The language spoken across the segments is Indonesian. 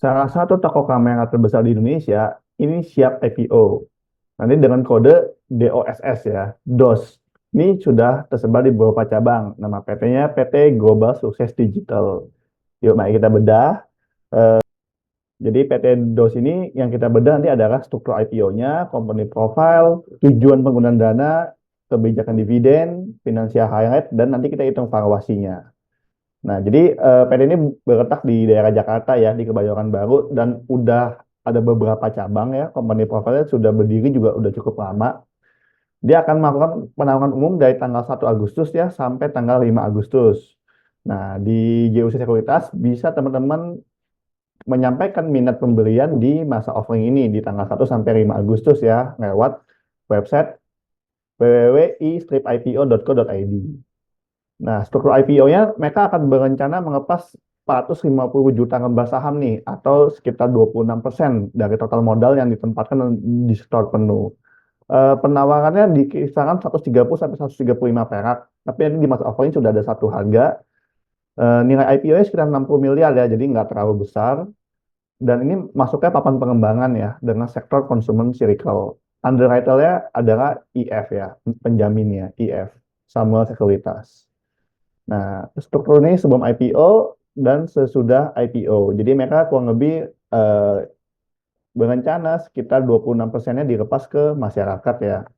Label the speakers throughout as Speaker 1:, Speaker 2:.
Speaker 1: Salah satu toko kamera terbesar di Indonesia ini siap IPO. Nanti dengan kode DOSS ya, DOS. Ini sudah tersebar di beberapa cabang. Nama PT-nya PT Global Sukses Digital. Yuk, mari kita bedah. Jadi PT DOS ini yang kita bedah nanti adalah struktur IPO-nya, company profile, tujuan penggunaan dana, kebijakan dividen, financial highlight, dan nanti kita hitung valuasinya. Nah, jadi PT ini berletak di daerah Jakarta ya, di Kebayoran Baru, dan udah ada beberapa cabang ya, company profile sudah berdiri juga udah cukup lama. Dia akan melakukan penawaran umum dari tanggal 1 Agustus ya, sampai tanggal 5 Agustus. Nah, di JUC Sekuritas bisa teman-teman menyampaikan minat pembelian di masa offering ini di tanggal 1 sampai 5 Agustus ya, lewat website www.istripipo.co.id. Nah, struktur IPO-nya mereka akan berencana mengepas 450 juta lembar saham nih, atau sekitar 26% dari total modal yang ditempatkan di store penuh. Penawarannya di kisaran 130 sampai 135 perak, tapi ini di masa offering sudah ada satu harga. Nilai IPO-nya sekitar 60 miliar ya, jadi nggak terlalu besar. Dan ini masuknya papan pengembangan ya, dengan sektor consumer circle. Underwriter-nya adalah IF ya, penjaminnya IF, Samuel Sekuritas. Nah, struktur ini sebelum IPO dan sesudah IPO. Jadi mereka kurang lebih berencana sekitar 26%-nya dilepas ke masyarakat ya.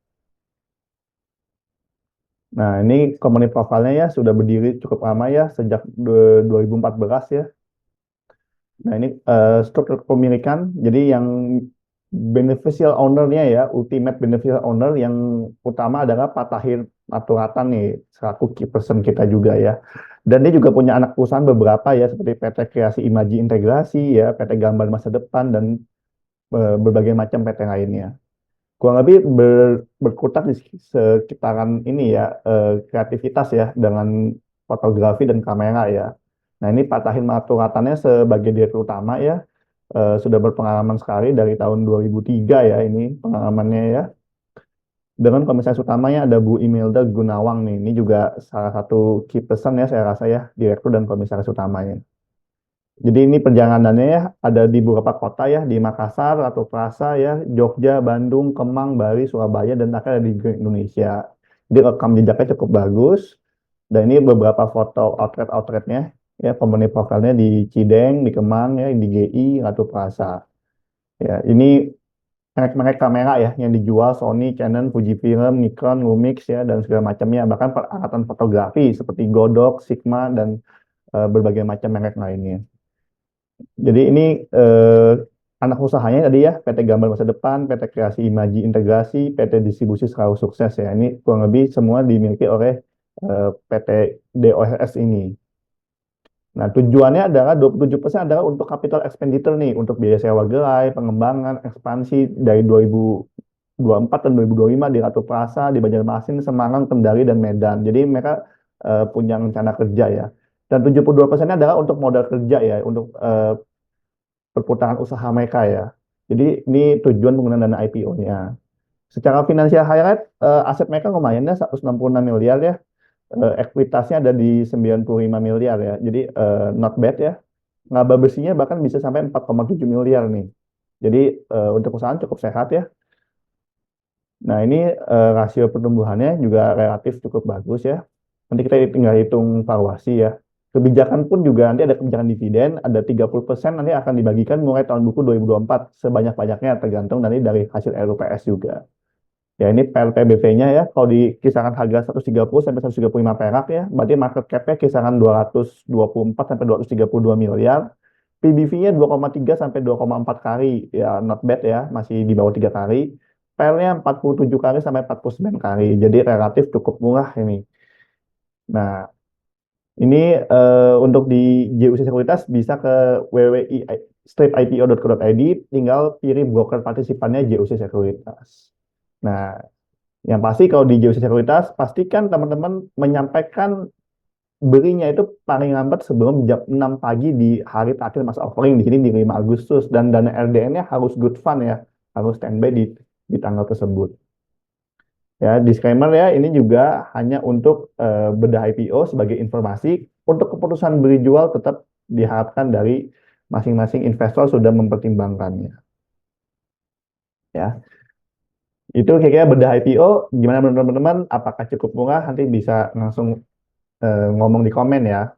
Speaker 1: Nah, ini company profile-nya ya sudah berdiri cukup lama ya, sejak 2014 ya. Nah, ini struktur kepemilikan. Jadi yang beneficial owner-nya ya, ultimate beneficial owner yang utama adalah Pak Tahir Maturatan nih, selaku key person kita juga ya. Dan dia juga punya anak perusahaan beberapa ya, seperti PT Kreasi Imaji Integrasi ya, PT Gambar Masa Depan, dan berbagai macam PT lainnya. Kurang lebih berkutat di sekitaran ini ya, kreativitas ya, dengan fotografi dan kamera ya. Nah, ini Pak Tahir Maturatannya sebagai direktur utama ya, sudah berpengalaman sekali dari tahun 2003 ya, ini pengalamannya ya. Dengan komisaris utamanya ada Bu Imelda Gunawang nih, ini juga salah satu key person ya saya rasa ya, direktur dan komisaris utamanya. Jadi ini perjalanannya ya, ada di beberapa kota ya, di Makassar atau Plasa ya, Jogja, Bandung, Kemang, Bali, Surabaya, dan akhirnya di Indonesia. Jadi rekam jejaknya cukup bagus. Dan ini beberapa foto outlet-outletnya ya, company profile-nya di Cideng, di Kemang ya, di GI, Ratu Plaza. Ya, ini merek-merek kamera ya yang dijual Sony, Canon, Fujifilm, Nikon, Lumix ya, dan segala macamnya. Bahkan peralatan fotografi seperti Godok, Sigma, dan berbagai macam merek lainnya. Jadi ini anak usahanya tadi ya, PT Gambar Masa Depan, PT Kreasi Imaji Integrasi, PT Distribusi Selalu Sukses ya. Ini kurang lebih semua dimiliki oleh PT DOSS ini. Nah, tujuannya adalah 27% adalah untuk capital expenditure nih, untuk biaya sewa gerai, pengembangan, ekspansi dari 2024 dan 2025 di Ratu Plaza, di Banjarmasin, Semarang, Kendari, dan Medan. Jadi mereka punya rencana kerja ya. Dan 72% adalah untuk modal kerja ya, untuk perputaran usaha mereka ya. Jadi ini tujuan penggunaan dana IPO-nya. Secara finansial highlight, aset mereka lumayan ya, 166 miliar ya. Ekuitasnya ada di 95 miliar ya. Jadi not bad ya. Laba bersihnya bahkan bisa sampai 4,7 miliar nih. Jadi untuk perusahaan cukup sehat ya. Nah, ini rasio pertumbuhannya juga relatif cukup bagus ya. Nanti kita tinggal hitung valuasi ya. Kebijakan pun juga nanti ada kebijakan dividen, ada 30% nanti akan dibagikan mulai tahun buku 2024, sebanyak-banyaknya tergantung nanti dari hasil RUPS juga. Ya, ini PLTBV-nya ya, kalau di kisaran harga 130 sampai 135 perak ya, berarti market cap-nya kisaran 224 sampai 232 miliar. PBV-nya 2,3 sampai 2,4 kali, ya not bad ya, masih di bawah 3 kali. PL-nya 47 kali sampai 49 kali, jadi relatif cukup murah ini. Nah, ini untuk di JUC Sekuritas bisa ke www.stripipo.co.id, tinggal pilih broker partisipannya JUC Sekuritas. Nah, yang pasti kalau di JUC Sekuritas, pastikan teman-teman menyampaikan belinya itu paling lambat sebelum jam 6 pagi di hari terakhir masa offering di sini di 5 Agustus, dan dana RDN-nya harus good fund ya, harus standby di tanggal tersebut. Ya, disclaimer ya, ini juga hanya untuk bedah IPO sebagai informasi. Untuk keputusan beli jual tetap diharapkan dari masing-masing investor sudah mempertimbangkannya. Ya, itu kira-kira bedah IPO. Gimana teman-teman? Apakah cukup murah? Nanti bisa langsung ngomong di komen ya.